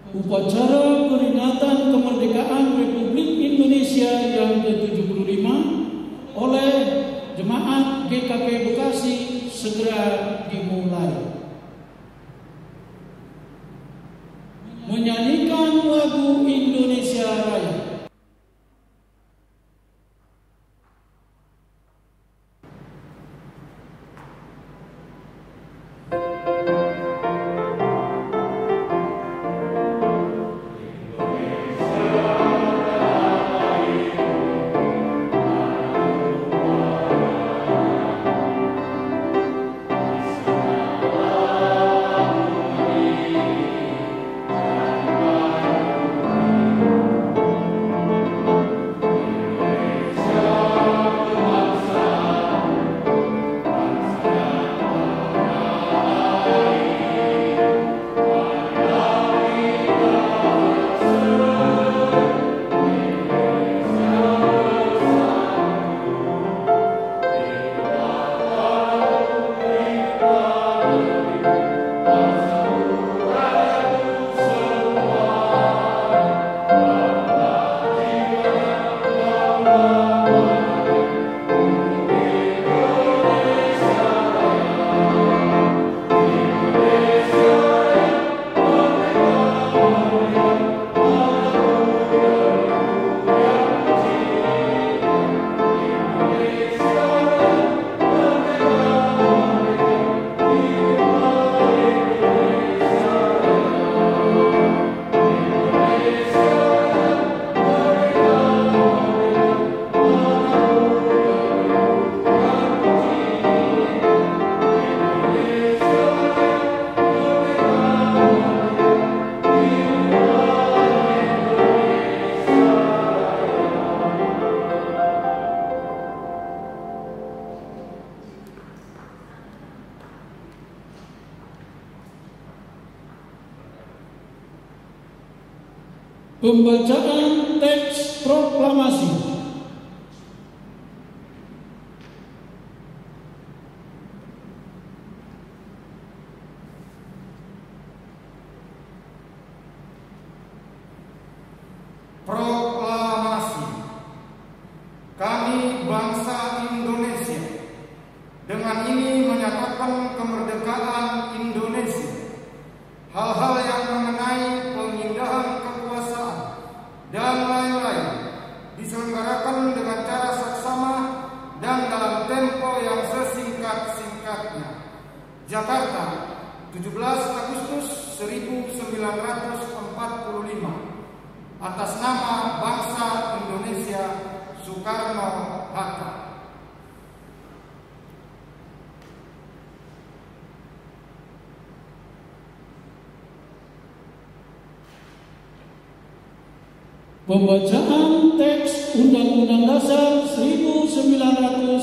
upacara peringatan kemerdekaan Republik Indonesia yang ke-75 oleh Jemaat GKP Bekasi segera dimulai. Menyanyikan lagu Indonesia Raya. Pembacaan teks proklamasi. Proklamasi. Kami bangsa Indonesia dengan ini menyatakan kemerdekaan Indonesia. Hal-hal yang mengenai pemindahan kekuasaan dan lain-lain diselenggarakan dengan cara saksama dan dalam tempo yang sesingkat-singkatnya. Jakarta, 17 Agustus 1945. Atas nama bangsa Indonesia, Soekarno-Hatta. Pembacaan teks Undang-Undang Dasar 1945.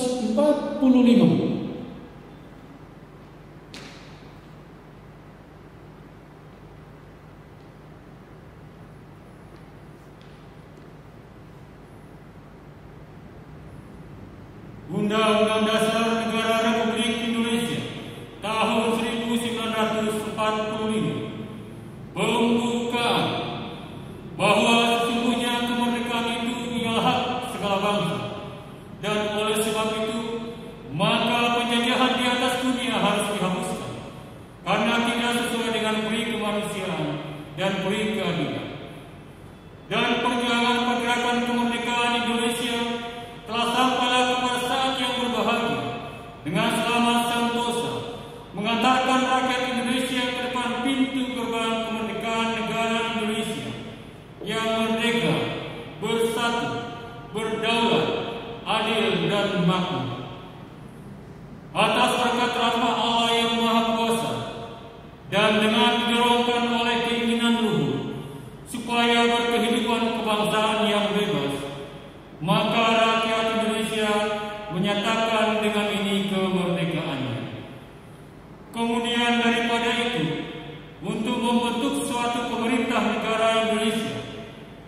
Undang-Undang Dasar Negara Republik Indonesia tahun 1945 membuka bahwa sesungguhnya kemerdekaan itu ialah hak segala bangsa, dan oleh sebab itu maka penjajahan di atas dunia harus dihapuskan karena tidak sesuai dengan peri kemanusiaan dan peri keadilan. Dan perjuangan pergerakan kemerdekaan Indonesia telah sampailah kepada saat yang berbahagia dengan selamat sentosa mengantarkan rakyat Indonesia ke depan pintu gerbang kemerdekaan negara Indonesia yang merdeka, bersatu, berdaulat, adil dan makmur. Atas berkat rahmat Allah yang Maha Kuasa dan dengan didorongkan oleh keinginan luhur supaya berkehidupan kebangsaan yang bebas, maka rakyat Indonesia menyatakan dengan ini kemerdekaannya. Kemudian daripada itu, untuk membentuk suatu pemerintah negara Indonesia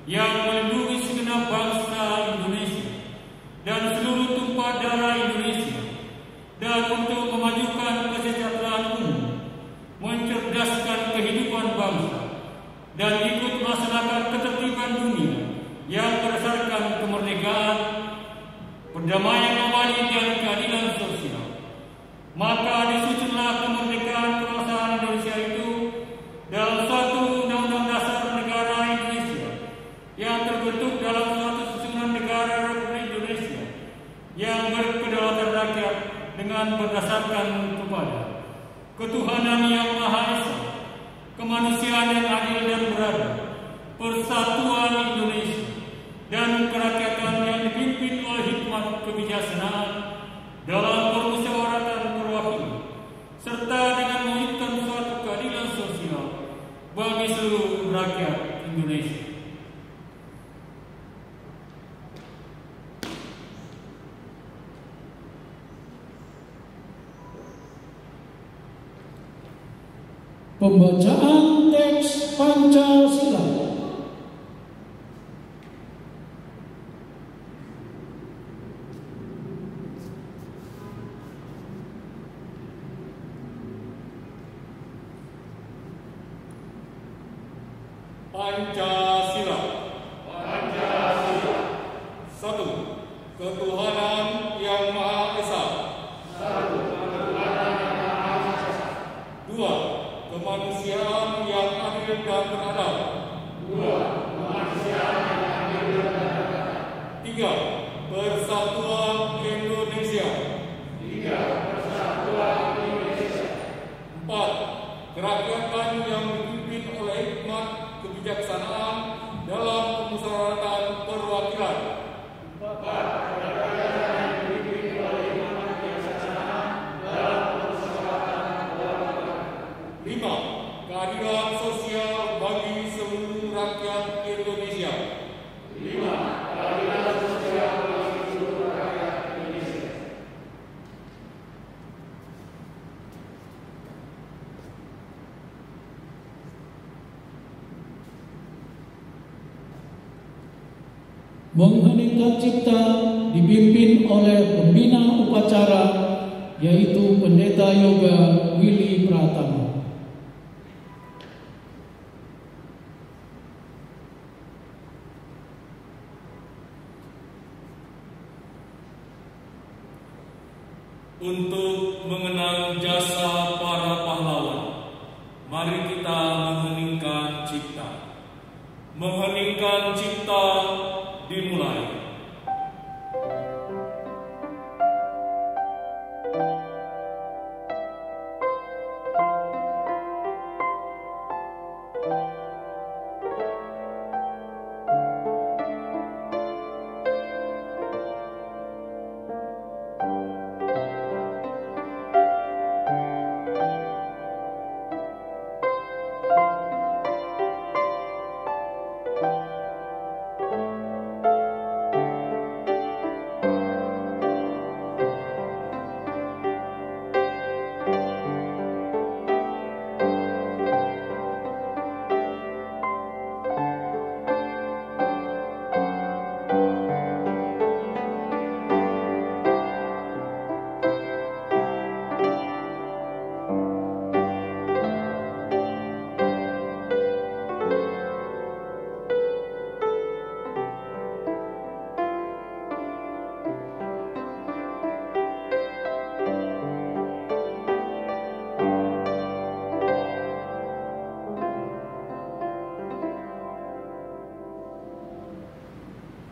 yang melindungi segenap bangsa Indonesia dan seluruh tumpah darah Indonesia, dan untuk memajukan kesejahteraan umum, mencerdaskan kehidupan bangsa, dan kemakmuran dunia yang berdasarkan kemerdekaan, perdamaian abadi dan keadilan sosial. Maka disusunlah kemerdekaan kebangsaan Indonesia itu dalam suatu Undang-Undang Dasar Negara Indonesia yang terbentuk dalam suatu susunan negara Republik Indonesia yang berkedaulatan rakyat dengan berdasarkan kepada ketuhanan yang Maha Esa, kemanusiaan yang adil dan beradab, persatuan Indonesia, dan kerakyatan yang dipimpin oleh hikmat kebijaksanaan dalam permusyawaratan perwakilan, serta dengan mewujudkan suatu keadilan sosial bagi seluruh rakyat Indonesia. Pembacaan teks Pancasila. Pancasila. Pancasila. 1. Ketuhanan yang Maha Esa. 2. Kemanusiaan yang adil dan beradab. 3. Persatuan Indonesia. 4. Kerakyatan yang dipimpin oleh hikmat kebijaksanaan dalam permusyawaratan perwakilan. 5. Keadilan sosial bagi seluruh rakyat Indonesia. 5. Keadilan sosial bagi seluruh rakyat Indonesia. Mengheningkan cipta dipimpin oleh pembina upacara, yaitu Pendeta Yoga Willy Pratama. Untuk mengenang jasa para pahlawan, mari kita mengheningkan cipta. Mengheningkan cipta dimulai.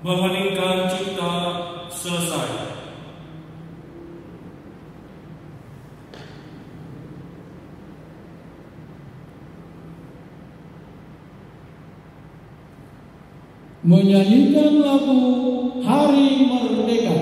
Mengheningkan cipta selesai. Menyanyikan lagu Hari Merdeka.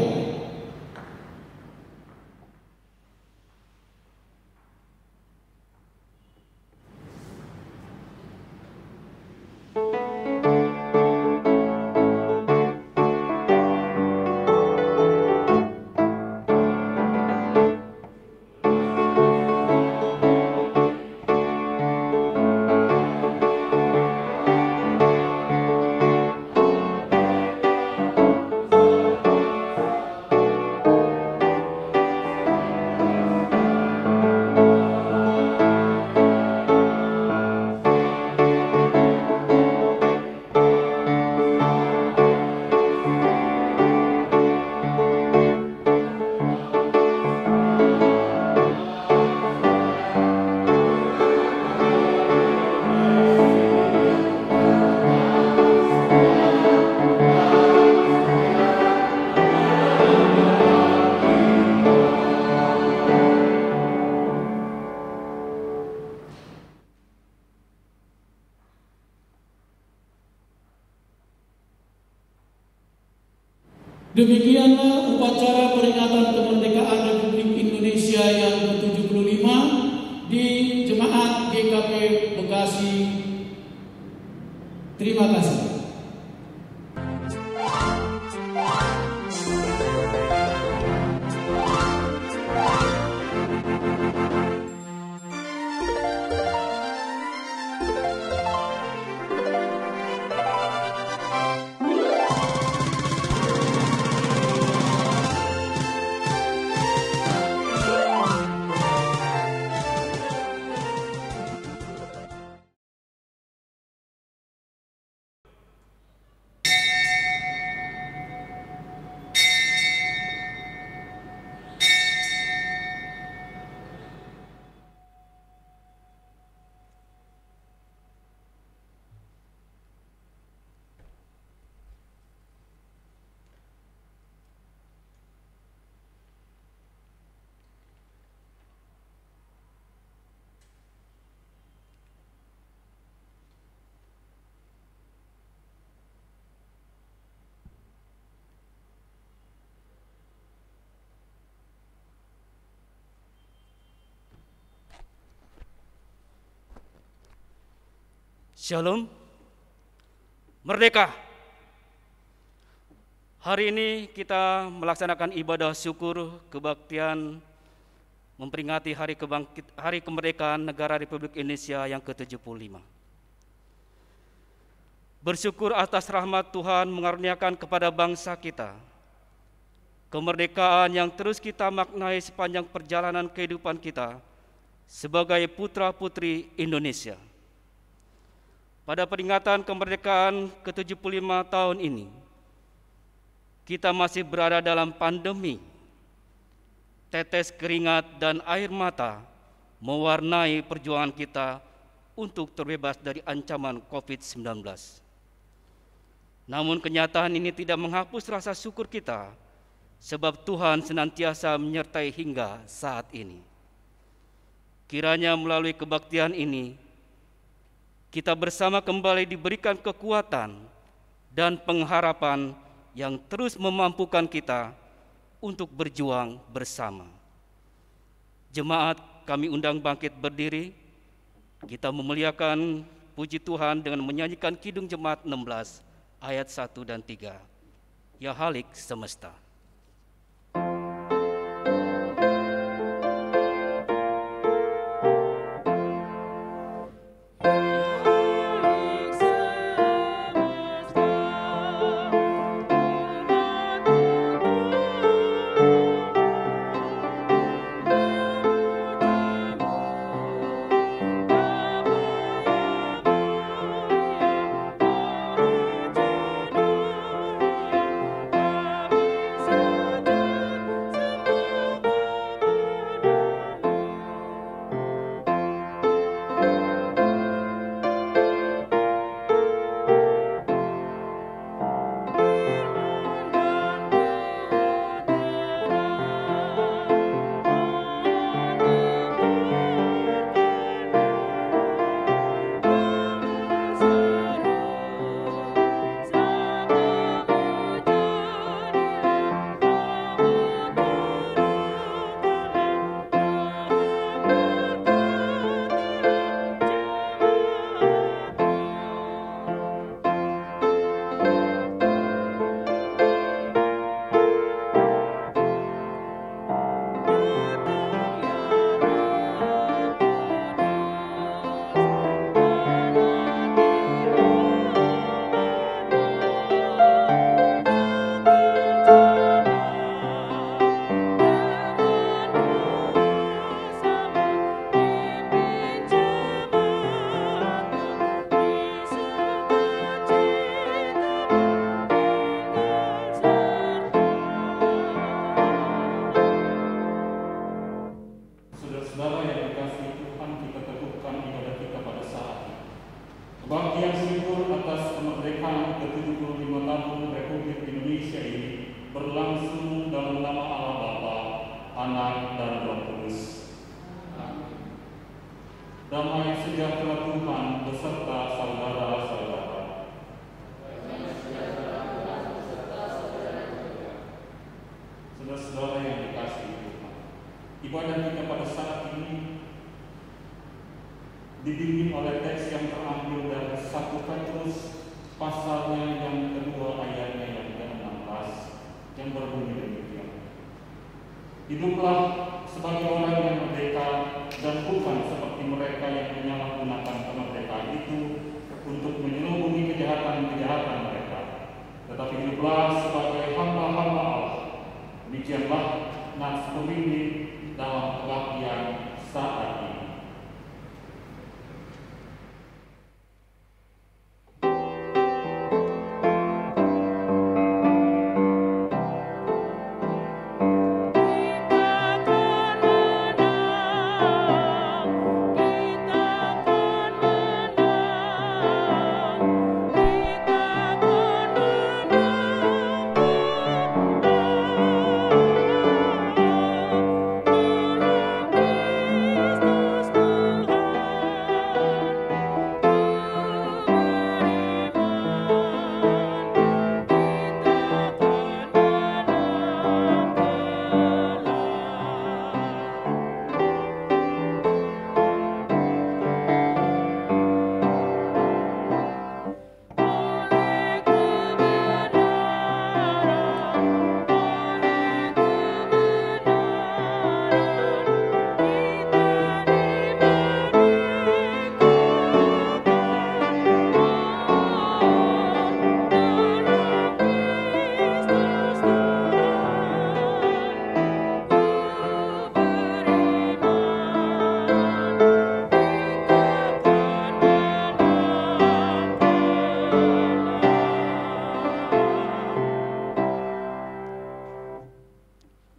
Demikianlah upacara peringatan kemerdekaan Republik Indonesia yang ke-75 di Jemaat GKP Bekasi. Terima kasih. Shalom, Merdeka. Hari ini kita melaksanakan ibadah syukur kebaktian memperingati Hari Kemerdekaan Negara Republik Indonesia yang ke-75. Bersyukur atas rahmat Tuhan mengaruniakan kepada bangsa kita kemerdekaan yang terus kita maknai sepanjang perjalanan kehidupan kita sebagai putra-putri Indonesia. Pada peringatan kemerdekaan ke-75 tahun ini, kita masih berada dalam pandemi. Tetes keringat dan air mata mewarnai perjuangan kita untuk terbebas dari ancaman COVID-19. Namun kenyataan ini tidak menghapus rasa syukur kita, sebab Tuhan senantiasa menyertai hingga saat ini. Kiranya melalui kebaktian ini, kita bersama kembali diberikan kekuatan dan pengharapan yang terus memampukan kita untuk berjuang bersama. Jemaat, kami undang bangkit berdiri. Kita memuliakan puji Tuhan dengan menyanyikan Kidung Jemaat 16 ayat 1 dan 3. Ya Halik semesta. Kebaktian syukur atas kemerdekaan ke-75 tahun Republik Indonesia ini berlangsung dalam nama Allah Bapa, Anak, dan Roh Kudus. Damai sejahtera Tuhan beserta saudara-saudara. dibimbing oleh teks yang terambil dari 1 Petrus pasalnya yang kedua ayatnya yang ke-16 yang berbunyi demikian. Hiduplah sebagai orang yang merdeka dan bukan seperti mereka yang menyalahgunakan kemerdekaan itu untuk menyelubungi kejahatan-kejahatan mereka, tetapi hiduplah sebagai hamba-hamba Allah. Demikianlah nas pemimpin dalam kebaktian saat ini.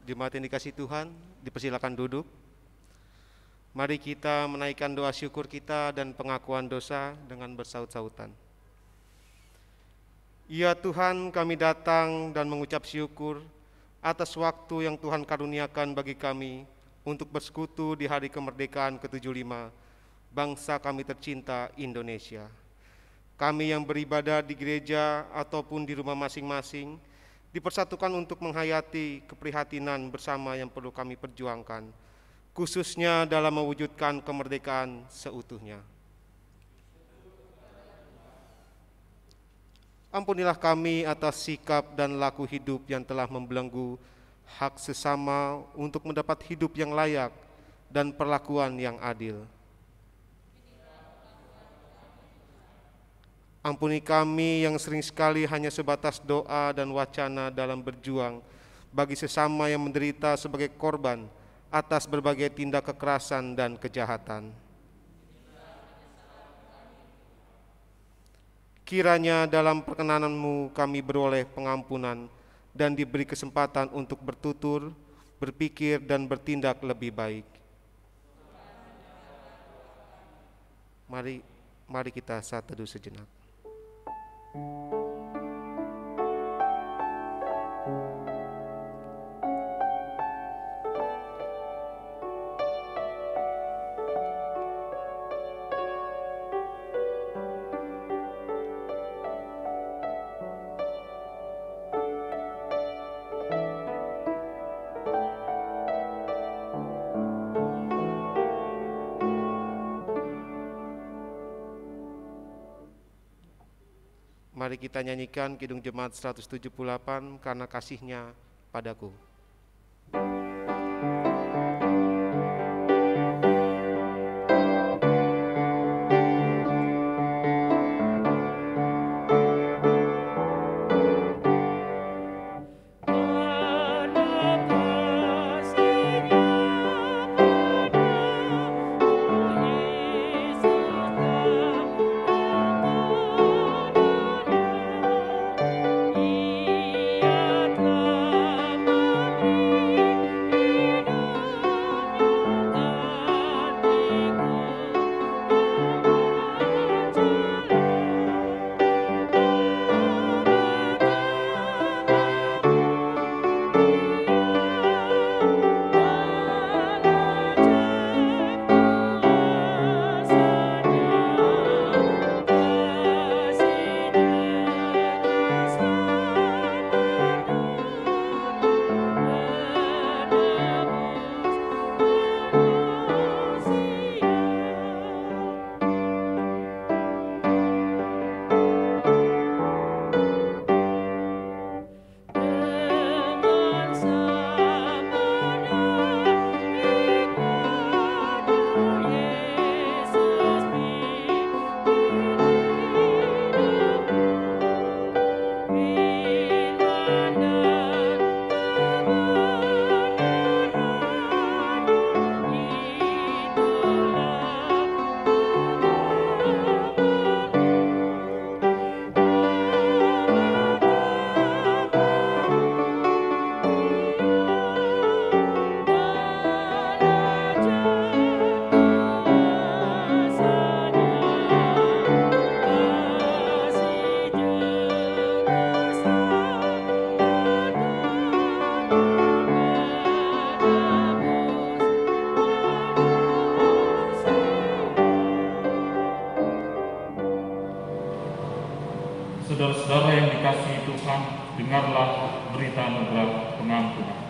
Jemaat yang dikasihi Tuhan, dipersilakan duduk. Mari kita menaikkan doa syukur kita dan pengakuan dosa dengan bersaut-sautan. Ya Tuhan, kami datang dan mengucap syukur atas waktu yang Tuhan karuniakan bagi kami untuk bersekutu di hari kemerdekaan ke-75 bangsa kami tercinta Indonesia. Kami yang beribadah di gereja ataupun di rumah masing-masing dipersatukan untuk menghayati keprihatinan bersama yang perlu kami perjuangkan, khususnya dalam mewujudkan kemerdekaan seutuhnya. Ampunilah kami atas sikap dan laku hidup yang telah membelenggu hak sesama untuk mendapat hidup yang layak dan perlakuan yang adil. Ampuni kami yang sering sekali hanya sebatas doa dan wacana dalam berjuang bagi sesama yang menderita sebagai korban atas berbagai tindak kekerasan dan kejahatan. Kiranya dalam perkenanan-Mu kami beroleh pengampunan dan diberi kesempatan untuk bertutur, berpikir, dan bertindak lebih baik. Mari kita saat teduh sejenak. Mari kita nyanyikan Kidung Jemaat 178, Karena Kasih-Nya Padaku. Ia telah dengarlah berita anugerah pengampunan.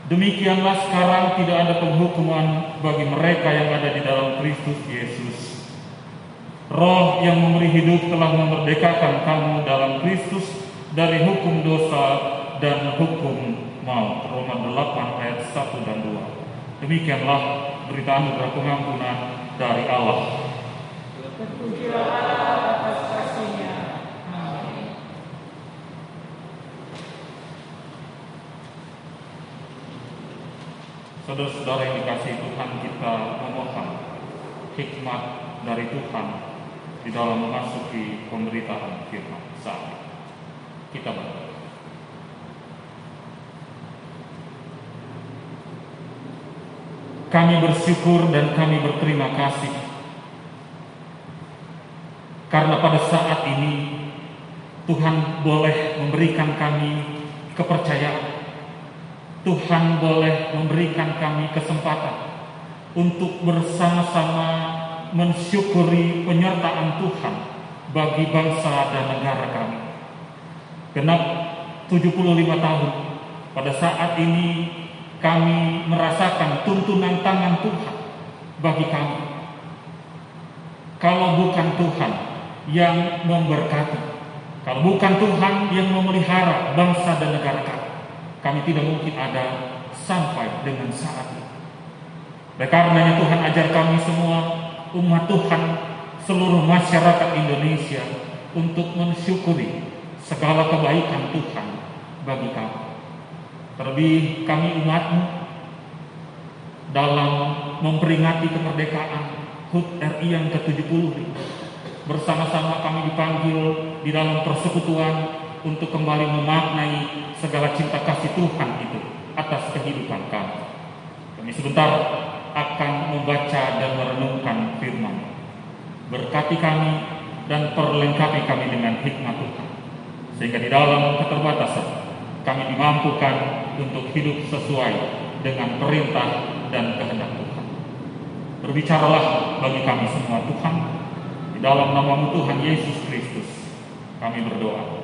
Demikianlah sekarang tidak ada penghukuman bagi mereka yang ada di dalam Kristus Yesus. Roh yang memberi hidup telah memerdekakan kamu dalam Kristus dari hukum dosa dan hukum maut. Roma 8 ayat 1 dan 2. Demikianlah berita anugerah pengampunan dari Allah. Terpujilah Allah atas kasih-Nya. Amin. Saudara-saudara yang dikasihi Tuhan, kita memohon hikmat dari Tuhan di dalam memasuki pemberitaan firman saat ini. Kita berdoa. Kami bersyukur dan kami berterima kasih karena pada saat ini Tuhan boleh memberikan kami kepercayaan. Tuhan boleh memberikan kami kesempatan untuk bersama-sama mensyukuri penyertaan Tuhan bagi bangsa dan negara kami. Genap 75 tahun pada saat ini kami merasakan tuntunan tangan Tuhan bagi kami. Kalau bukan Tuhan yang memberkati, kalau bukan Tuhan yang memelihara bangsa dan negara kami tidak mungkin ada sampai dengan saat ini. Oleh karenanya Tuhan ajar kami semua, umat Tuhan, seluruh masyarakat Indonesia untuk mensyukuri segala kebaikan Tuhan bagi kami. Terlebih kami umat-Mu dalam memperingati kemerdekaan HUT RI yang ke-70. Bersama-sama kami dipanggil di dalam persekutuan untuk kembali memaknai segala cinta kasih Tuhan itu atas kehidupan kami. Kami sebentar akan membaca dan merenungkan firman. Berkati kami dan perlengkapi kami dengan hikmat Tuhan, sehingga di dalam keterbatasan kami dimampukan untuk hidup sesuai dengan perintah dan kehendak Tuhan. Berbicaralah bagi kami semua Tuhan, di dalam nama-Mu Tuhan Yesus Kristus kami berdoa.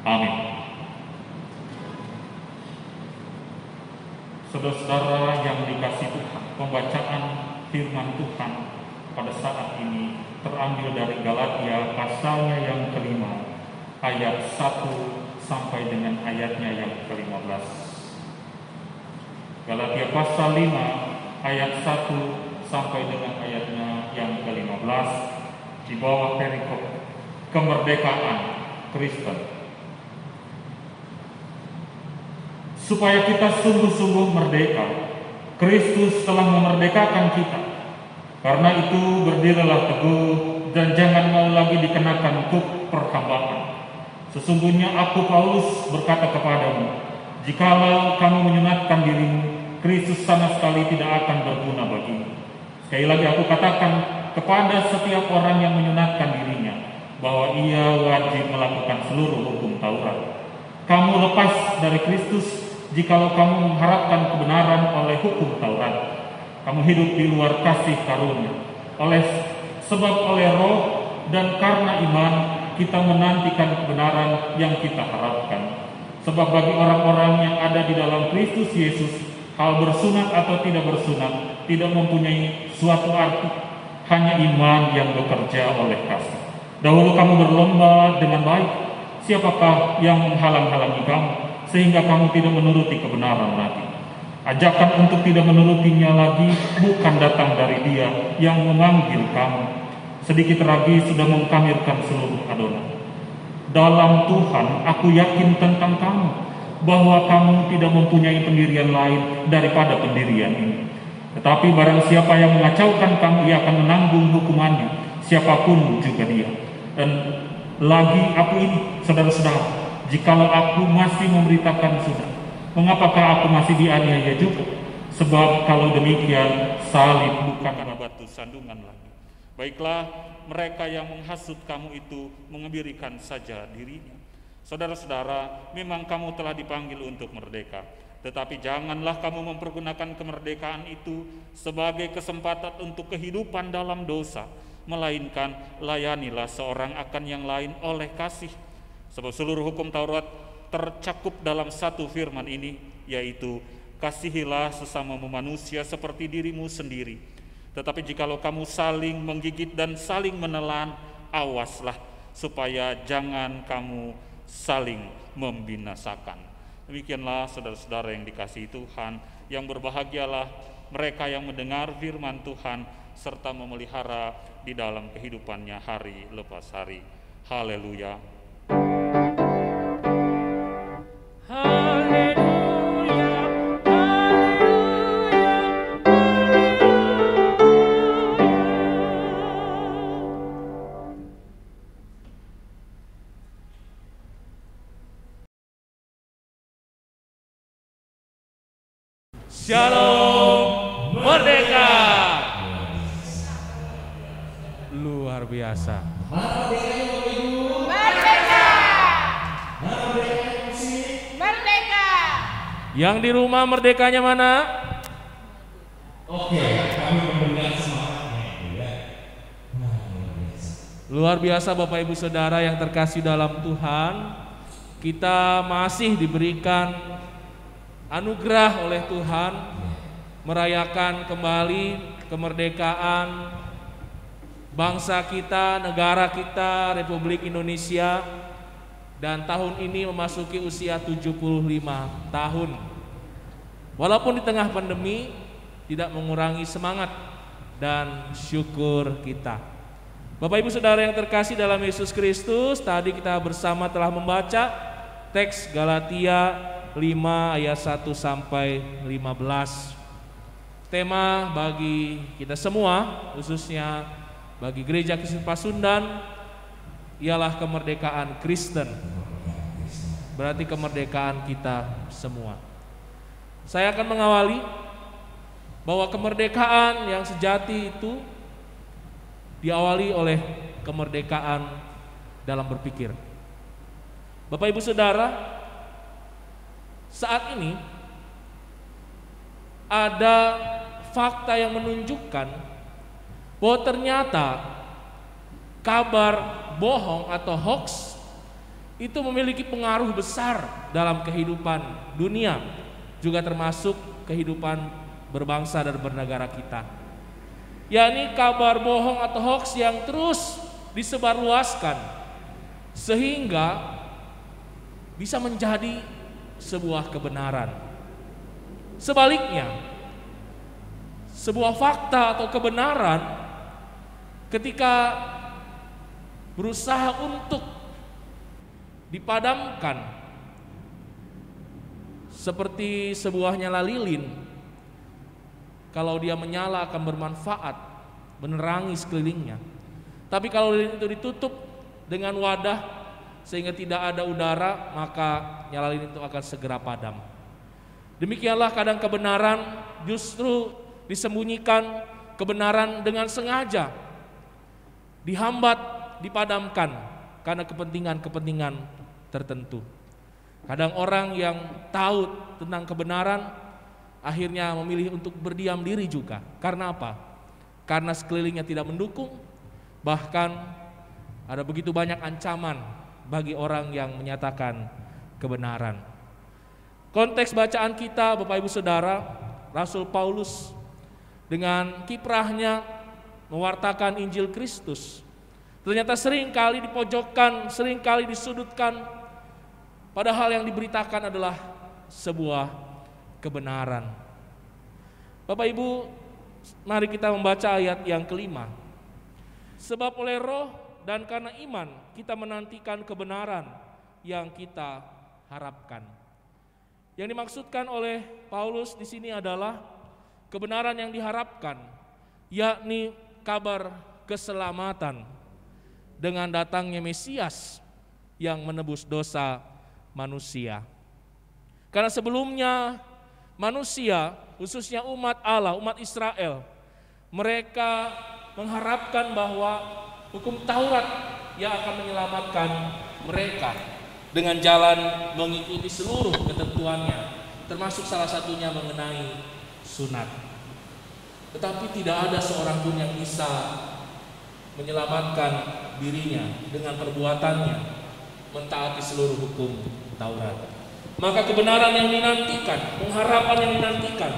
Amin. Saudara-saudara yang dikasihi Tuhan, pembacaan firman Tuhan pada saat ini terambil dari Galatia pasalnya yang kelima, ayat 1 sampai dengan ayatnya yang ke-15. Galatia pasal 5 ayat 1 sampai dengan ayatnya yang ke-15 di bawah perikop kemerdekaan Kristen. Supaya kita sungguh-sungguh merdeka, Kristus telah memerdekakan kita. Karena itu berdirilah teguh dan jangan mau lagi dikenakan kuk perhambaan. Sesungguhnya aku Paulus berkata kepadamu, jikalau kamu menyunatkan dirimu, Kristus sama sekali tidak akan berguna bagimu. Sekali lagi aku katakan kepada setiap orang yang menyunatkan dirinya, bahwa ia wajib melakukan seluruh hukum Taurat. Kamu lepas dari Kristus jikalau kamu mengharapkan kebenaran oleh hukum Taurat. Kamu hidup di luar kasih karunia. Sebab oleh Roh dan karena iman kita menantikan kebenaran yang kita harapkan. Sebab bagi orang-orang yang ada di dalam Kristus Yesus, hal bersunat atau tidak bersunat tidak mempunyai suatu arti, hanya iman yang bekerja oleh kasih. Dahulu kamu berlomba dengan baik, siapakah yang menghalang-halangi kamu sehingga kamu tidak menuruti kebenaran lagi? Ajakan untuk tidak menurutinya lagi bukan datang dari Dia yang memanggil kamu. Sedikit lagi sudah mengkamirkan seluruh adonan. Dalam Tuhan aku yakin tentang kamu, bahwa kamu tidak mempunyai pendirian lain daripada pendirian ini. Tetapi barang siapa yang mengacaukan kamu, ia akan menanggung hukumannya, siapapun juga dia. Dan lagi aku ini, saudara-saudara, jikalau aku masih memberitakan sudah, mengapakah aku masih dianiaya juga? Sebab kalau demikian, salib bukanlah batu sandungan lagi. Baiklah, mereka yang menghasut kamu itu mengebirikan saja dirinya. Saudara-saudara, memang kamu telah dipanggil untuk merdeka, tetapi janganlah kamu mempergunakan kemerdekaan itu sebagai kesempatan untuk kehidupan dalam dosa, melainkan layanilah seorang akan yang lain oleh kasih. Sebab seluruh hukum Taurat tercakup dalam satu firman ini, yaitu kasihilah sesamamu manusia seperti dirimu sendiri. Tetapi jikalau kamu saling menggigit dan saling menelan, awaslah supaya jangan kamu saling membinasakan. Demikianlah saudara-saudara yang dikasihi Tuhan, yang berbahagialah mereka yang mendengar firman Tuhan serta memelihara di dalam kehidupannya hari lepas hari. Haleluya. Shalom Merdeka. Luar biasa. Merdeka! Merdeka! Yang di rumah merdekanya mana? Oke, kami mendengar semangatnya. Luar biasa Bapak Ibu Saudara yang terkasih dalam Tuhan. Kita masih diberikan anugerah oleh Tuhan merayakan kembali kemerdekaan bangsa kita, negara kita, Republik Indonesia, dan tahun ini memasuki usia 75 tahun. Walaupun di tengah pandemi tidak mengurangi semangat dan syukur kita. Bapak Ibu Saudara yang terkasih dalam Yesus Kristus, tadi kita bersama telah membaca teks Galatia 5 ayat 1 sampai 15. Tema bagi kita semua, khususnya bagi Gereja Kristen Pasundan, ialah kemerdekaan Kristen. Berarti kemerdekaan kita semua. Saya akan mengawali bahwa kemerdekaan yang sejati itu diawali oleh kemerdekaan dalam berpikir. Bapak Ibu Saudara, saat ini ada fakta yang menunjukkan bahwa ternyata kabar bohong atau hoax itu memiliki pengaruh besar dalam kehidupan dunia, juga termasuk kehidupan berbangsa dan bernegara kita. Yakni kabar bohong atau hoax yang terus disebarluaskan sehingga bisa menjadi sebuah kebenaran. Sebaliknya, sebuah fakta atau kebenaran ketika berusaha untuk dipadamkan seperti sebuah nyala lilin, kalau dia menyala akan bermanfaat, menerangi sekelilingnya. Tapi kalau lilin itu ditutup dengan wadah sehingga tidak ada udara, maka nyala lilin itu akan segera padam. Demikianlah kadang kebenaran justru disembunyikan, kebenaran dengan sengaja dihambat, dipadamkan karena kepentingan-kepentingan tertentu. Kadang orang yang tahu tentang kebenaran akhirnya memilih untuk berdiam diri juga. Karena apa? Karena sekelilingnya tidak mendukung, bahkan ada begitu banyak ancaman bagi orang yang menyatakan kebenaran. Konteks bacaan kita Bapak Ibu Saudara, Rasul Paulus dengan kiprahnya mewartakan Injil Kristus ternyata seringkali dipojokkan, seringkali disudutkan, padahal yang diberitakan adalah sebuah kebenaran. Bapak Ibu, mari kita membaca ayat yang kelima. Sebab oleh Roh dan karena iman kita menantikan kebenaran yang kita harapkan. Yang dimaksudkan oleh Paulus di sini adalah kebenaran yang diharapkan, yakni kabar keselamatan dengan datangnya Mesias yang menebus dosa manusia. Karena sebelumnya manusia, khususnya umat Allah, umat Israel, mereka mengharapkan bahwa hukum Taurat yang akan menyelamatkan mereka dengan jalan mengikuti seluruh ketentuannya, termasuk salah satunya mengenai sunat. Tetapi tidak ada seorang pun yang bisa menyelamatkan dirinya dengan perbuatannya mentaati seluruh hukum Taurat. Maka kebenaran yang dinantikan, pengharapan yang dinantikan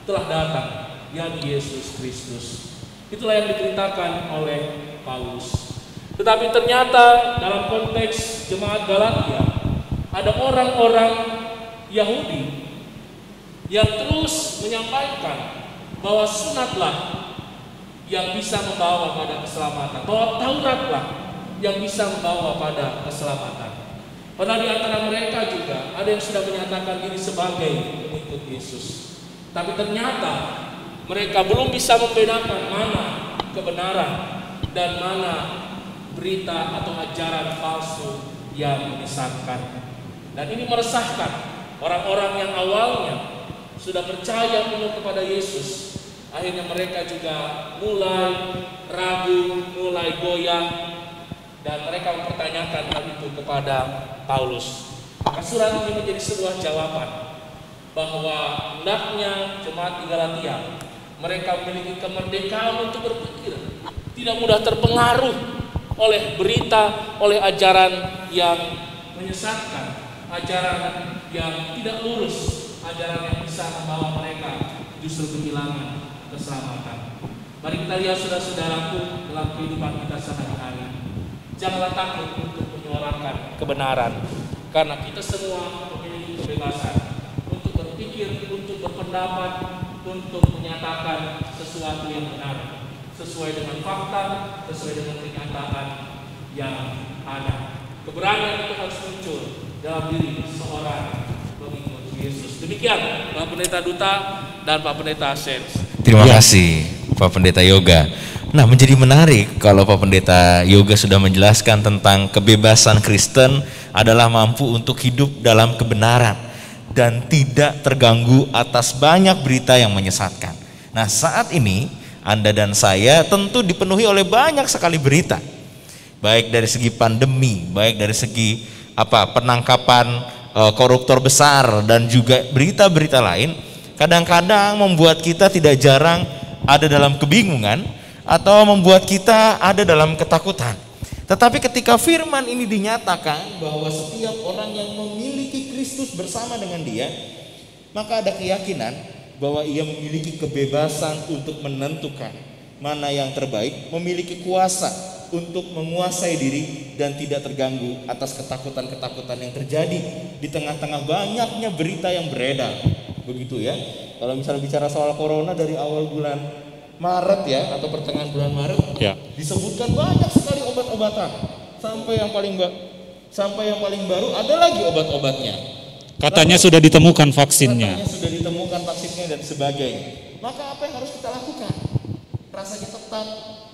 telah datang, yakni Yesus Kristus. Itulah yang diceritakan oleh Paulus. Tetapi ternyata dalam konteks jemaat Galatia ada orang-orang Yahudi yang terus menyampaikan bahwa sunatlah yang bisa membawa pada keselamatan, bahwa Tauratlah yang bisa membawa pada keselamatan. Padahal di antara mereka juga ada yang sudah menyatakan diri sebagai pengikut Yesus. Tapi ternyata mereka belum bisa membedakan mana kebenaran dan mana berita atau ajaran palsu yang menyesatkan. Dan ini meresahkan orang-orang yang awalnya sudah percaya penuh kepada Yesus. Akhirnya mereka juga mulai ragu, mulai goyah, dan mereka mempertanyakan hal itu kepada Paulus. Maka surat ini menjadi sebuah jawaban bahwa hendaknya jemaat di Galatia mereka memiliki kemerdekaan untuk berpikir, tidak mudah terpengaruh oleh berita, oleh ajaran yang menyesatkan, ajaran yang tidak lurus, ajaran yang bisa membawa mereka justru kehilangan keselamatan. Mari kita lihat saudara-saudaraku dalam kehidupan kita sehari-hari. Janganlah takut untuk menyuarakan kebenaran, karena kita semua memiliki kebebasan untuk berpikir, untuk berpendapat, untuk menyatakan sesuatu yang benar, sesuai dengan fakta, sesuai dengan kenyataan yang ada. Keberanian itu harus muncul dalam diri seorang pengikut Yesus. Demikian Pak Pendeta Duta dan Pak Pendeta Asens. Terima kasih Pak Pendeta Yoga. Nah, menjadi menarik kalau Pak Pendeta Yoga sudah menjelaskan tentang kebebasan Kristen adalah mampu untuk hidup dalam kebenaran dan tidak terganggu atas banyak berita yang menyesatkan. Nah, saat ini Anda dan saya tentu dipenuhi oleh banyak sekali berita, baik dari segi pandemi, baik dari segi penangkapan koruptor besar, dan juga berita-berita lain. Kadang-kadang membuat kita tidak jarang ada dalam kebingungan atau membuat kita ada dalam ketakutan. Tetapi ketika firman ini dinyatakan bahwa setiap orang yang memiliki Kristus bersama dengan dia, maka ada keyakinan bahwa ia memiliki kebebasan untuk menentukan mana yang terbaik, memiliki kuasa untuk menguasai diri dan tidak terganggu atas ketakutan-ketakutan yang terjadi di tengah-tengah banyaknya berita yang beredar. Begitu ya. Kalau misalnya bicara soal corona dari awal bulan Maret ya, atau pertengahan bulan Maret ya, disebutkan banyak sekali obat-obatan, sampai yang paling baru ada lagi obat-obatnya. Katanya sudah ditemukan vaksinnya. Dan sebagainya. Maka apa yang harus kita lakukan? Rasanya tetap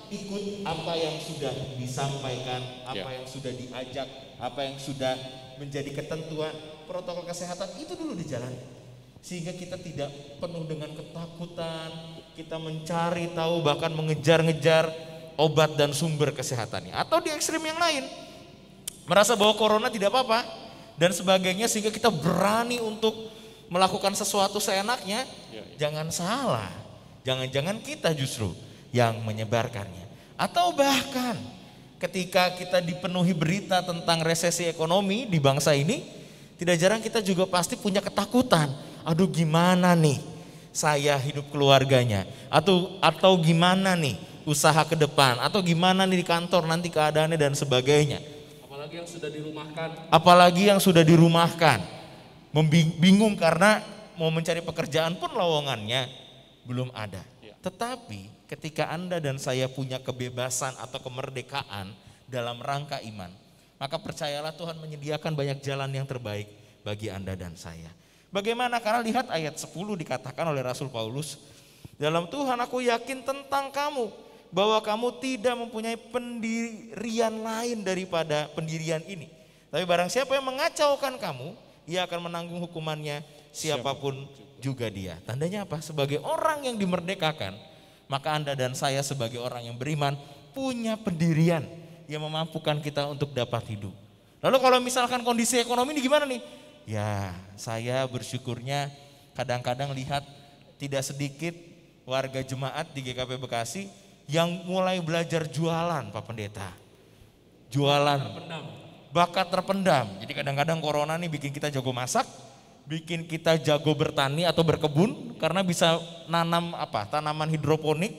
ikut apa yang sudah disampaikan, apa yang sudah diajak, apa yang sudah menjadi ketentuan protokol kesehatan itu dulu dijalani. Sehingga kita tidak penuh dengan ketakutan, kita mencari tahu, bahkan mengejar-ngejar obat dan sumber kesehatannya. Atau di ekstrim yang lain, merasa bahwa corona tidak apa-apa dan sebagainya, sehingga kita berani untuk melakukan sesuatu seenaknya. Jangan salah, jangan-jangan kita justru yang menyebarkannya. Atau bahkan ketika kita dipenuhi berita tentang resesi ekonomi di bangsa ini, tidak jarang kita juga pasti punya ketakutan. Aduh, gimana nih saya hidup keluarganya, atau gimana nih usaha ke depan, atau gimana nih di kantor nanti keadaannya dan sebagainya. Apalagi yang sudah dirumahkan. Bingung karena mau mencari pekerjaan pun lowongannya belum ada. Tetapi ketika Anda dan saya punya kebebasan atau kemerdekaan dalam rangka iman, maka percayalah Tuhan menyediakan banyak jalan yang terbaik bagi Anda dan saya. Bagaimana? Karena lihat ayat 10 dikatakan oleh Rasul Paulus, dalam Tuhan aku yakin tentang kamu, bahwa kamu tidak mempunyai pendirian lain daripada pendirian ini. Tapi barang siapa yang mengacaukan kamu, ia akan menanggung hukumannya, siapapun juga dia. Tandanya apa? Sebagai orang yang dimerdekakan, maka Anda dan saya sebagai orang yang beriman punya pendirian yang memampukan kita untuk dapat hidup. Lalu kalau misalkan kondisi ekonomi ini gimana nih? Ya, saya bersyukurnya kadang-kadang lihat tidak sedikit warga jemaat di GKP Bekasi yang mulai belajar jualan Pak Pendeta. Jualan, bakat terpendam. Jadi kadang-kadang corona nih bikin kita jago masak, bikin kita jago bertani atau berkebun karena bisa nanam tanaman hidroponik,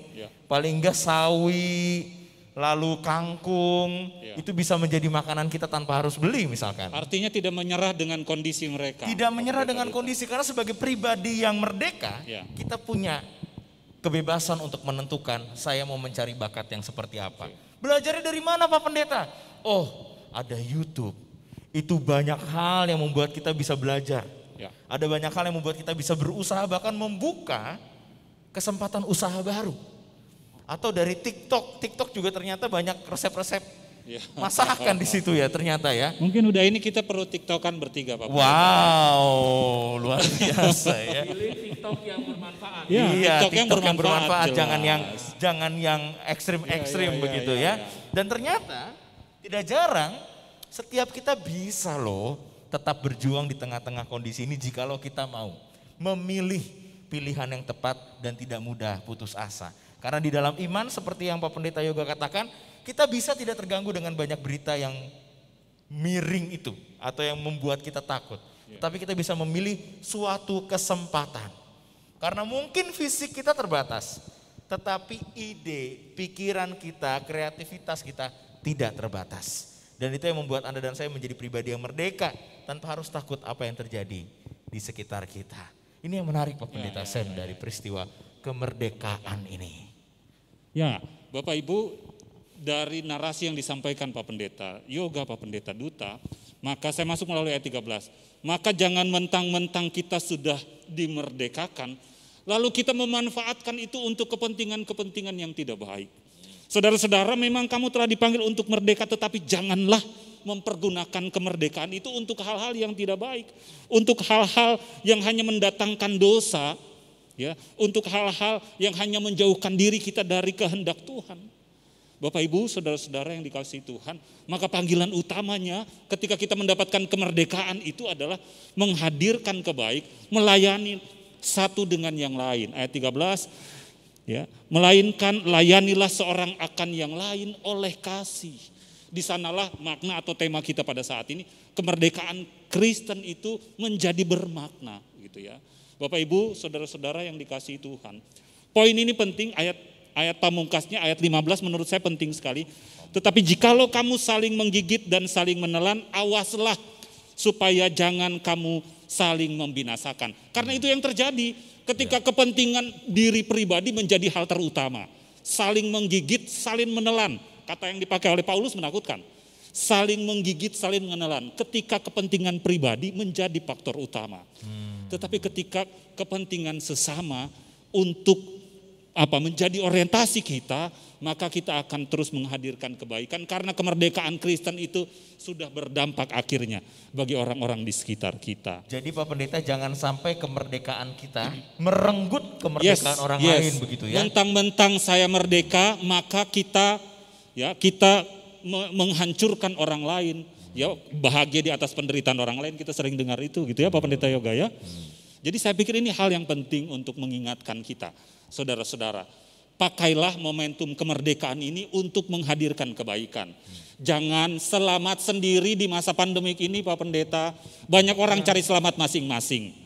paling enggak sawi, lalu kangkung, itu bisa menjadi makanan kita tanpa harus beli misalkan. Artinya tidak menyerah dengan kondisi mereka. Tidak menyerah dengan kondisi, karena sebagai pribadi yang merdeka, kita punya kebebasan untuk menentukan saya mau mencari bakat yang seperti apa. Belajarnya dari mana Pak Pendeta? Oh, ada YouTube. Itu banyak hal yang membuat kita bisa belajar. Ada banyak hal yang membuat kita bisa berusaha, bahkan membuka kesempatan usaha baru. Atau dari TikTok juga ternyata banyak resep-resep masakan di situ ya ternyata ya. Mungkin udah ini kita perlu TikTokan bertiga Pak. Wow, luar biasa ya. Pilih TikTok yang bermanfaat. Iya, TikTok yang bermanfaat, jangan yang ekstrim-ekstrim begitu ya. Dan ternyata tidak jarang setiap kita bisa loh tetap berjuang di tengah-tengah kondisi ini jikalau kita mau memilih pilihan yang tepat dan tidak mudah putus asa. Karena di dalam iman seperti yang Pak Pendeta Yoga katakan, kita bisa tidak terganggu dengan banyak berita yang miring itu atau yang membuat kita takut. Tapi kita bisa memilih suatu kesempatan. Karena mungkin fisik kita terbatas, tetapi ide, pikiran kita, kreativitas kita tidak terbatas. Dan itu yang membuat Anda dan saya menjadi pribadi yang merdeka tanpa harus takut apa yang terjadi di sekitar kita. Ini yang menarik Pak Pendeta Sen dari peristiwa kemerdekaan ini. Ya, Bapak Ibu, dari narasi yang disampaikan Pak Pendeta Yoga, Pak Pendeta Duta, maka saya masuk melalui ayat 13. Maka jangan mentang-mentang kita sudah dimerdekakan, lalu kita memanfaatkan itu untuk kepentingan-kepentingan yang tidak baik. Saudara-saudara, memang kamu telah dipanggil untuk merdeka, tetapi janganlah mempergunakan kemerdekaan itu untuk hal-hal yang tidak baik, untuk hal-hal yang hanya mendatangkan dosa, ya, untuk hal-hal yang hanya menjauhkan diri kita dari kehendak Tuhan. Bapak Ibu, saudara-saudara yang dikasihi Tuhan, maka panggilan utamanya ketika kita mendapatkan kemerdekaan itu adalah menghadirkan kebaik, melayani satu dengan yang lain. Ayat 13, ya, melainkan layanilah seorang akan yang lain oleh kasih. Di sanalah makna atau tema kita pada saat ini, kemerdekaan Kristen itu menjadi bermakna, gitu ya. Bapak Ibu, saudara-saudara yang dikasihi Tuhan. Poin ini penting, ayat pamungkasnya, ayat 15 menurut saya penting sekali. Tetapi jikalau kamu saling menggigit dan saling menelan, awaslah supaya jangan kamu saling membinasakan. Karena itu yang terjadi ketika kepentingan diri pribadi menjadi hal terutama. Saling menggigit, saling menelan. Kata yang dipakai oleh Paulus menakutkan. Saling menggigit, saling menelan. Ketika kepentingan pribadi menjadi faktor utama. Tetapi ketika kepentingan sesama untuk menjadi orientasi kita, maka kita akan terus menghadirkan kebaikan karena kemerdekaan Kristen itu sudah berdampak akhirnya bagi orang-orang di sekitar kita. Jadi Pak Pendeta, jangan sampai kemerdekaan kita merenggut kemerdekaan orang lain begitu ya. Mentang-mentang saya merdeka, maka kita menghancurkan orang lain. Ya, bahagia di atas penderitaan orang lain, kita sering dengar itu gitu ya Pak Pendeta Yoga ya. Jadi saya pikir ini hal yang penting untuk mengingatkan kita. Saudara-saudara, pakailah momentum kemerdekaan ini untuk menghadirkan kebaikan. Jangan selamat sendiri di masa pandemik ini Pak Pendeta. Banyak orang cari selamat masing-masing.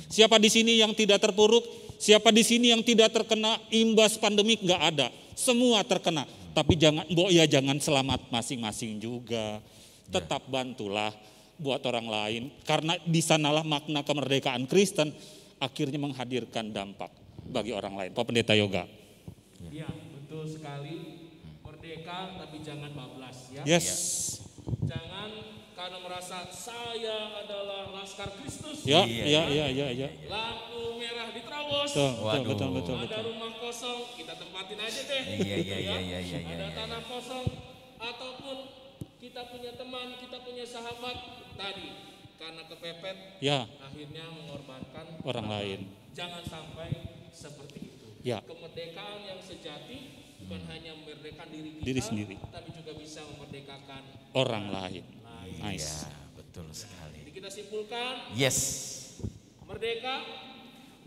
Siapa di sini yang tidak terpuruk? Siapa di sini yang tidak terkena imbas pandemik? Enggak ada. Semua terkena. Tapi jangan selamat masing-masing juga. Tetap bantulah buat orang lain. Karena di sanalah makna kemerdekaan Kristen akhirnya menghadirkan dampak bagi orang lain. Pak Pendeta Yoga. Iya, betul sekali. Merdeka tapi jangan bablas ya. Yes. Jangan karena merasa saya adalah laskar Kristus. Ya. Lampu merah diterobos. Betul. Ada rumah kosong, kita tempatin aja deh. Iya. Ada tanah kosong ataupun kita punya teman, kita punya sahabat tadi karena kepepet, akhirnya mengorbankan orang lain. Jangan sampai seperti itu. Ya. Kemerdekaan yang sejati bukan hanya memerdekakan diri Diri kita, sendiri. tapi juga bisa memerdekakan Orang lain. Nice. Ya, betul sekali. Jadi kita simpulkan, Yes. merdeka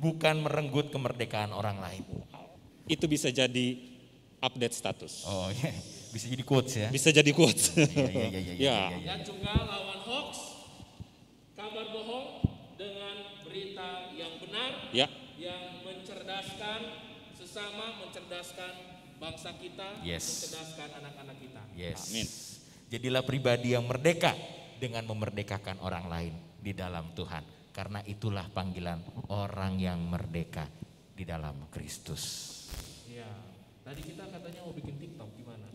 Bukan merenggut kemerdekaan orang lain. Itu bisa jadi update status. Oh iya, bisa jadi quotes ya. Bisa jadi quotes. Iya. Dan juga lawan hoax, kabar bohong dengan berita yang benar, Ya. yang mencerdaskan sesama, mencerdaskan bangsa kita, Yes. mencerdaskan anak-anak kita. Yes. Amin. Jadilah pribadi yang merdeka dengan memerdekakan orang lain di dalam Tuhan. Karena itulah panggilan orang yang merdeka di dalam Kristus. Iya. Tadi kita katanya mau bikin TikTok gimana?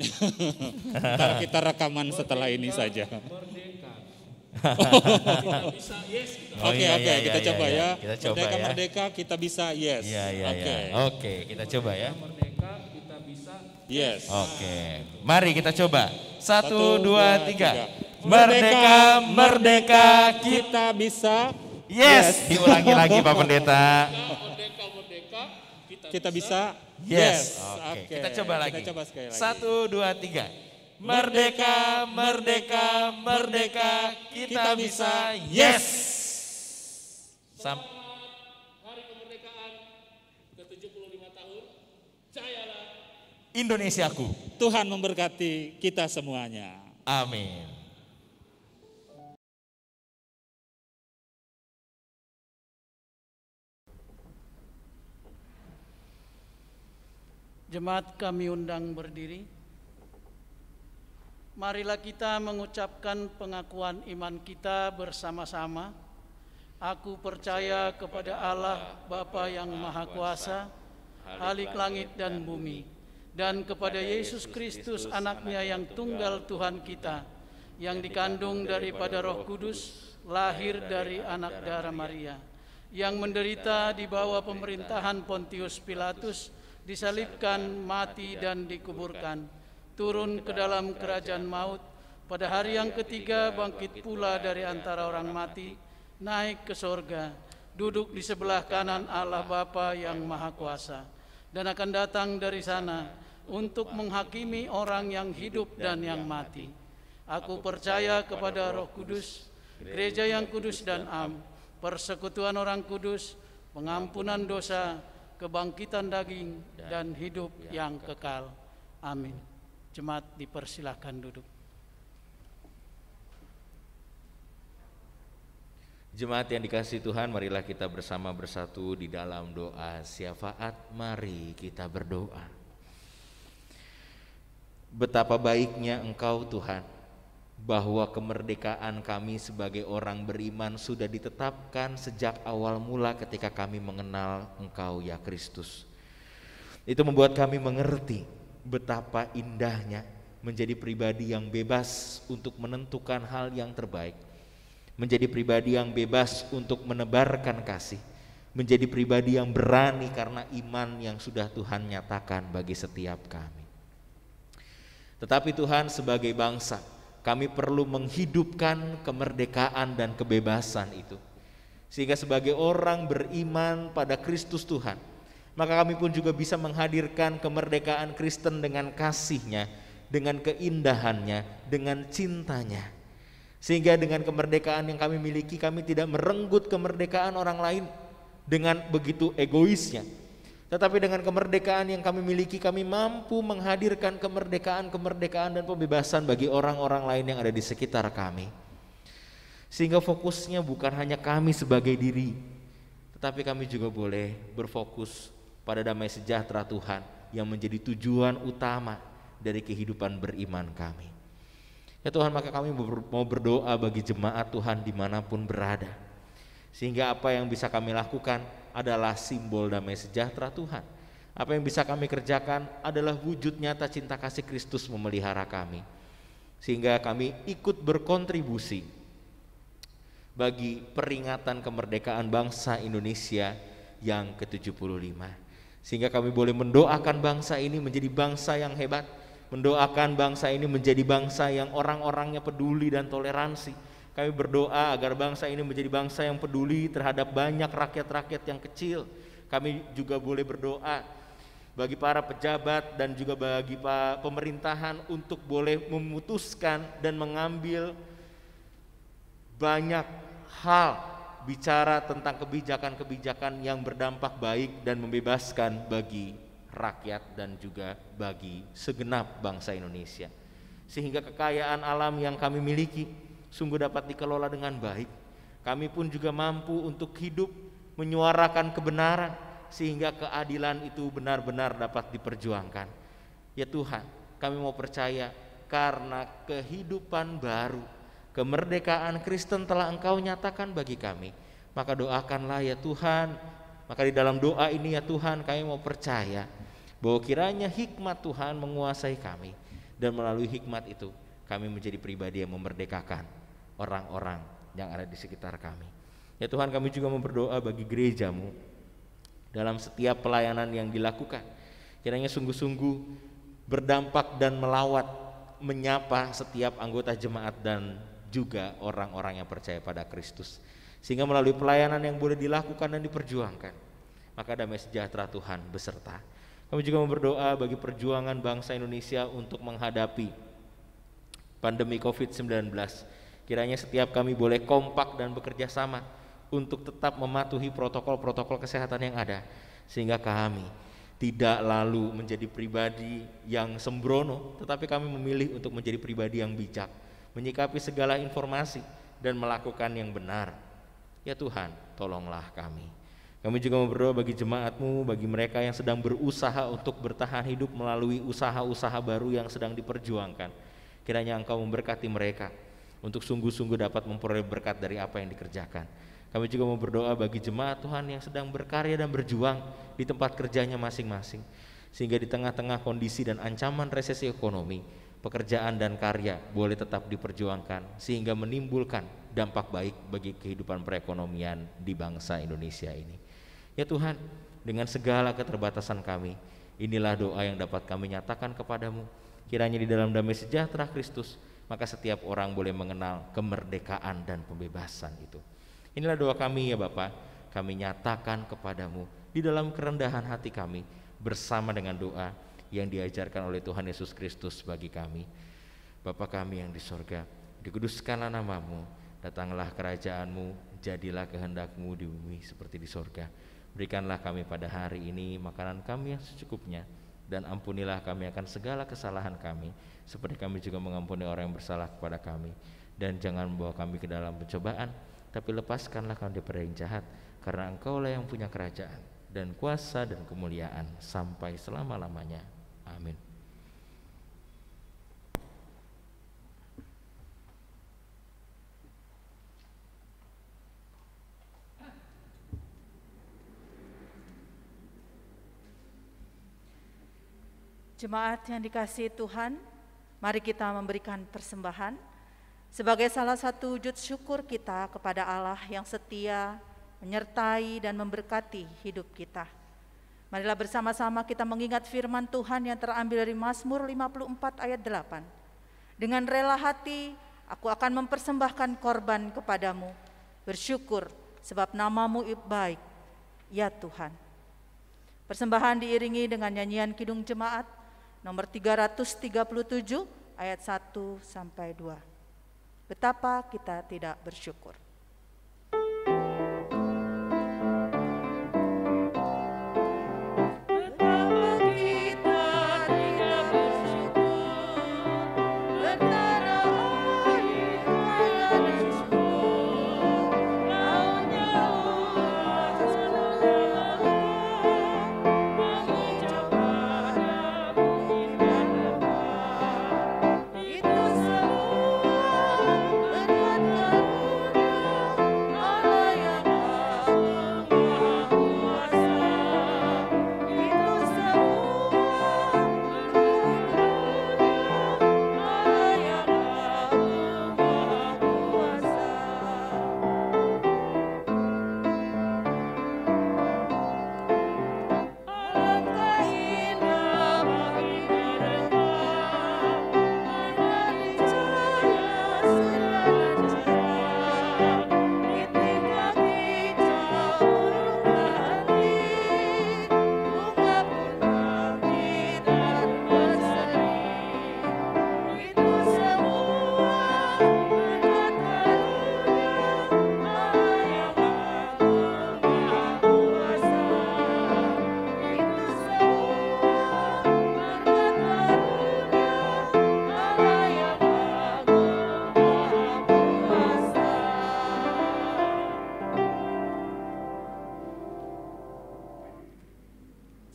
Ntar kita rekaman setelah ini saja. Merdeka. Kita bisa yes gitu. Oh, Oke, iya, kita coba iya. ya. Kita coba ya. Merdeka, kita bisa yes. Iya. Oke, kita coba ya. Merdeka, kita bisa Yes. Oke, mari kita coba. 1, 2, 3. Merdeka, Merdeka, kita bisa yes. Diulangi lagi Pak Pendeta. merdeka, kita bisa Yes. Oke. Kita coba lagi. Kita coba sekali lagi. 1, 2, 3. Merdeka, merdeka, merdeka, kita bisa yes. hari kemerdekaan ke-75 tahun, jayalah Indonesiaku. Tuhan memberkati kita semuanya. Amin. Jemaat kami undang berdiri. Marilah kita mengucapkan pengakuan iman kita bersama-sama. Aku percaya kepada Allah Bapa yang Maha Kuasa, Khalik langit dan bumi, dan kepada Yesus Kristus anaknya yang tunggal Tuhan kita, yang dikandung daripada Roh Kudus, lahir dari anak darah Maria, yang menderita di bawah pemerintahan Pontius Pilatus, disalibkan, mati dan dikuburkan, turun ke dalam kerajaan maut, pada hari yang ketiga bangkit pula dari antara orang mati, naik ke sorga, duduk di sebelah kanan Allah Bapa yang Maha Kuasa, dan akan datang dari sana untuk menghakimi orang yang hidup dan yang mati. Aku percaya kepada Roh Kudus, gereja yang kudus dan am, persekutuan orang kudus, pengampunan dosa, kebangkitan daging, dan hidup yang kekal. Amin. Jemaat dipersilahkan duduk. Jemaat yang dikasihi Tuhan, marilah kita bersama bersatu di dalam doa syafaat. Mari kita berdoa. Betapa baiknya Engkau Tuhan, bahwa kemerdekaan kami sebagai orang beriman sudah ditetapkan sejak awal mula ketika kami mengenal Engkau ya Kristus. Itu membuat kami mengerti betapa indahnya menjadi pribadi yang bebas untuk menentukan hal yang terbaik, menjadi pribadi yang bebas untuk menebarkan kasih, menjadi pribadi yang berani karena iman yang sudah Tuhan nyatakan bagi setiap kami. Tetapi Tuhan, sebagai bangsa, kami perlu menghidupkan kemerdekaan dan kebebasan itu. Sehingga sebagai orang beriman pada Kristus Tuhan, maka kami pun juga bisa menghadirkan kemerdekaan Kristen dengan kasih-Nya, dengan keindahannya, dengan cintanya. Sehingga dengan kemerdekaan yang kami miliki, kami tidak merenggut kemerdekaan orang lain dengan begitu egoisnya. Tetapi dengan kemerdekaan yang kami miliki, kami mampu menghadirkan kemerdekaan dan pembebasan bagi orang-orang lain yang ada di sekitar kami. Sehingga fokusnya bukan hanya kami sebagai diri, tetapi kami juga boleh berfokus pada damai sejahtera Tuhan yang menjadi tujuan utama dari kehidupan beriman kami. Ya Tuhan, maka kami mau berdoa bagi jemaat Tuhan dimanapun berada, sehingga apa yang bisa kami lakukan adalah simbol damai sejahtera Tuhan. Apa yang bisa kami kerjakan adalah wujud nyata cinta kasih Kristus memelihara kami, sehingga kami ikut berkontribusi bagi peringatan kemerdekaan bangsa Indonesia yang ke-75. Sehingga kami boleh mendoakan bangsa ini menjadi bangsa yang hebat, mendoakan bangsa ini menjadi bangsa yang orang-orangnya peduli dan toleransi. Kami berdoa agar bangsa ini menjadi bangsa yang peduli terhadap banyak rakyat-rakyat yang kecil. Kami juga boleh berdoa bagi para pejabat dan juga bagi pemerintahan untuk boleh memutuskan dan mengambil banyak hal, bicara tentang kebijakan-kebijakan yang berdampak baik dan membebaskan bagi rakyat dan juga bagi segenap bangsa Indonesia. Sehingga kekayaan alam yang kami miliki sungguh dapat dikelola dengan baik. Kami pun juga mampu untuk hidup menyuarakan kebenaran sehingga keadilan itu benar-benar dapat diperjuangkan. Ya Tuhan, kami mau percaya karena kehidupan baru, kemerdekaan Kristen telah Engkau nyatakan bagi kami. Maka doakanlah ya Tuhan, maka di dalam doa ini ya Tuhan kami mau percaya bahwa kiranya hikmat Tuhan menguasai kami, dan melalui hikmat itu kami menjadi pribadi yang memerdekakan orang-orang yang ada di sekitar kami. Ya Tuhan, kami juga mau berdoa bagi gereja-Mu dalam setiap pelayanan yang dilakukan. Kiranya sungguh-sungguh berdampak dan melawat, menyapa setiap anggota jemaat dan juga orang-orang yang percaya pada Kristus. Sehingga melalui pelayanan yang boleh dilakukan dan diperjuangkan, maka damai sejahtera Tuhan beserta. Kami juga mau berdoa bagi perjuangan bangsa Indonesia untuk menghadapi pandemi COVID-19. Kiranya setiap kami boleh kompak dan bekerja sama untuk tetap mematuhi protokol-protokol kesehatan yang ada, sehingga kami tidak lalu menjadi pribadi yang sembrono, tetapi kami memilih untuk menjadi pribadi yang bijak, menyikapi segala informasi dan melakukan yang benar. Ya Tuhan, tolonglah kami. Kami juga mau berdoa bagi jemaat-Mu, bagi mereka yang sedang berusaha untuk bertahan hidup melalui usaha-usaha baru yang sedang diperjuangkan. Kiranya Engkau memberkati mereka untuk sungguh-sungguh dapat memperoleh berkat dari apa yang dikerjakan. Kami juga mau berdoa bagi jemaat Tuhan yang sedang berkarya dan berjuang di tempat kerjanya masing-masing, sehingga di tengah-tengah kondisi dan ancaman resesi ekonomi, pekerjaan dan karya boleh tetap diperjuangkan sehingga menimbulkan dampak baik bagi kehidupan perekonomian di bangsa Indonesia ini. Ya Tuhan, dengan segala keterbatasan kami, inilah doa yang dapat kami nyatakan kepadamu. Kiranya di dalam damai sejahtera Kristus, maka setiap orang boleh mengenal kemerdekaan dan pembebasan itu. Inilah doa kami ya Bapa, kami nyatakan kepadamu di dalam kerendahan hati kami, bersama dengan doa yang diajarkan oleh Tuhan Yesus Kristus bagi kami. Bapa kami yang di sorga, dikuduskanlah namamu, datanglah kerajaan-Mu, jadilah kehendak-Mu di bumi seperti di sorga. Berikanlah kami pada hari ini makanan kami yang secukupnya, dan ampunilah kami akan segala kesalahan kami, seperti kami juga mengampuni orang yang bersalah kepada kami. Dan jangan membawa kami ke dalam pencobaan, tapi lepaskanlah kami daripada yang jahat, karena Engkaulah yang punya kerajaan dan kuasa dan kemuliaan sampai selama-lamanya. Amin. Jemaat yang dikasihi Tuhan, mari kita memberikan persembahan sebagai salah satu wujud syukur kita kepada Allah yang setia, menyertai dan memberkati hidup kita. Marilah bersama-sama kita mengingat firman Tuhan yang terambil dari Mazmur 54 ayat 8. Dengan rela hati, aku akan mempersembahkan korban kepadamu, bersyukur sebab namamu baik, ya Tuhan. Persembahan diiringi dengan nyanyian Kidung Jemaat nomor 337 ayat 1 sampai 2. Betapa kita tidak bersyukur. Itu semua berkat karunia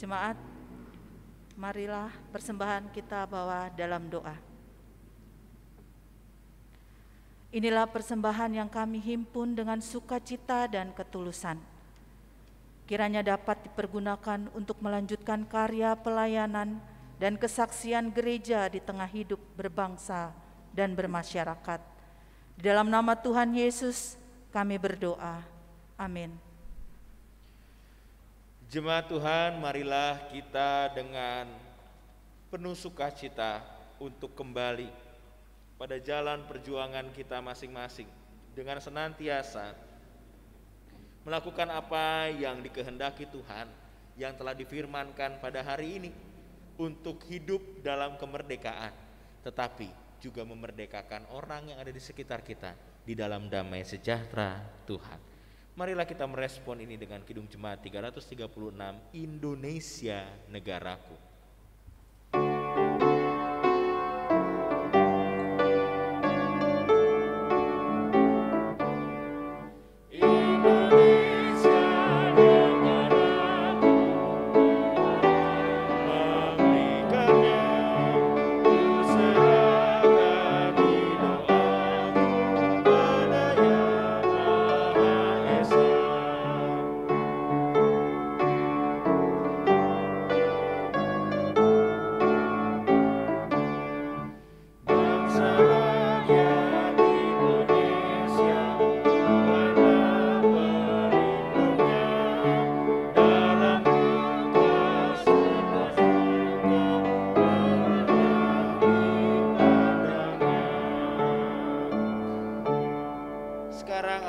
Jemaat, marilah persembahan kita bawa dalam doa. Inilah persembahan yang kami himpun dengan sukacita dan ketulusan. Kiranya dapat dipergunakan untuk melanjutkan karya pelayanan dan kesaksian gereja di tengah hidup berbangsa dan bermasyarakat. Di dalam nama Tuhan Yesus kami berdoa. Amin. Jemaat Tuhan, marilah kita dengan penuh sukacita untuk kembali pada jalan perjuangan kita masing-masing dengan senantiasa melakukan apa yang dikehendaki Tuhan yang telah difirmankan pada hari ini untuk hidup dalam kemerdekaan, tetapi juga memerdekakan orang yang ada di sekitar kita di dalam damai sejahtera Tuhan. Marilah kita merespon ini dengan Kidung Jemaat 336, Indonesia Negaraku.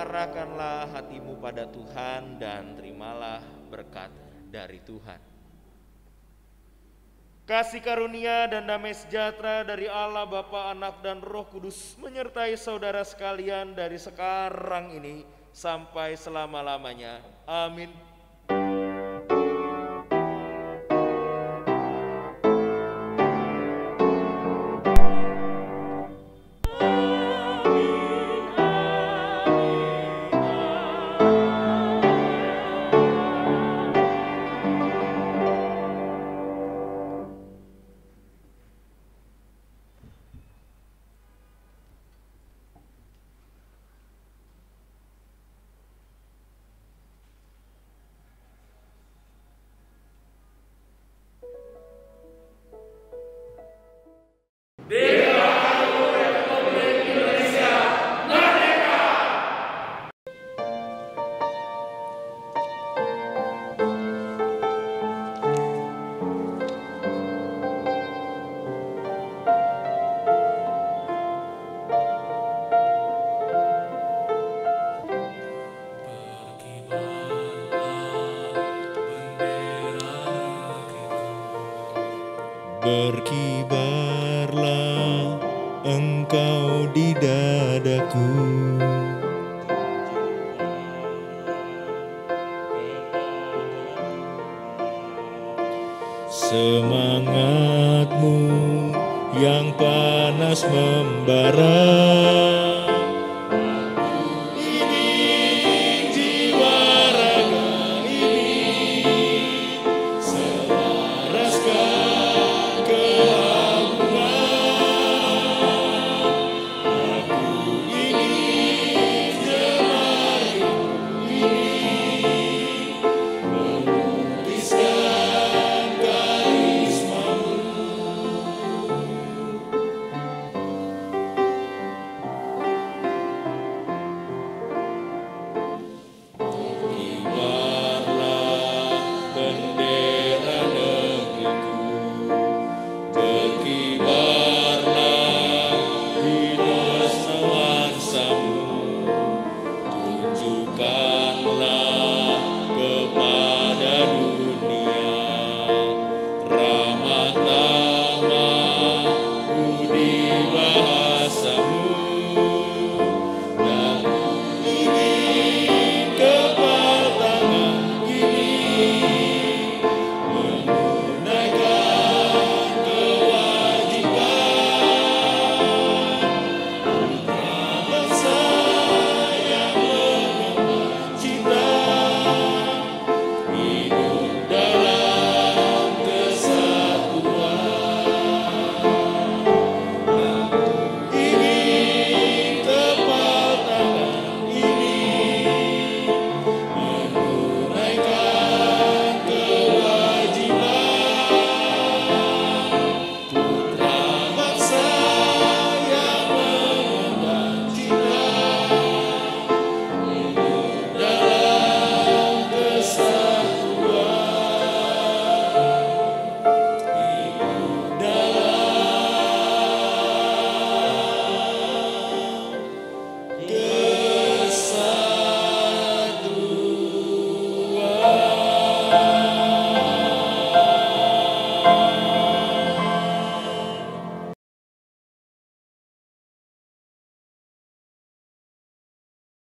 Arahkanlah hatimu pada Tuhan dan terimalah berkat dari Tuhan. Kasih karunia dan damai sejahtera dari Allah Bapa, Anak dan Roh Kudus menyertai saudara sekalian dari sekarang ini sampai selama-lamanya. Amin. Berkibarlah engkau di dadaku, semangatmu yang panas membara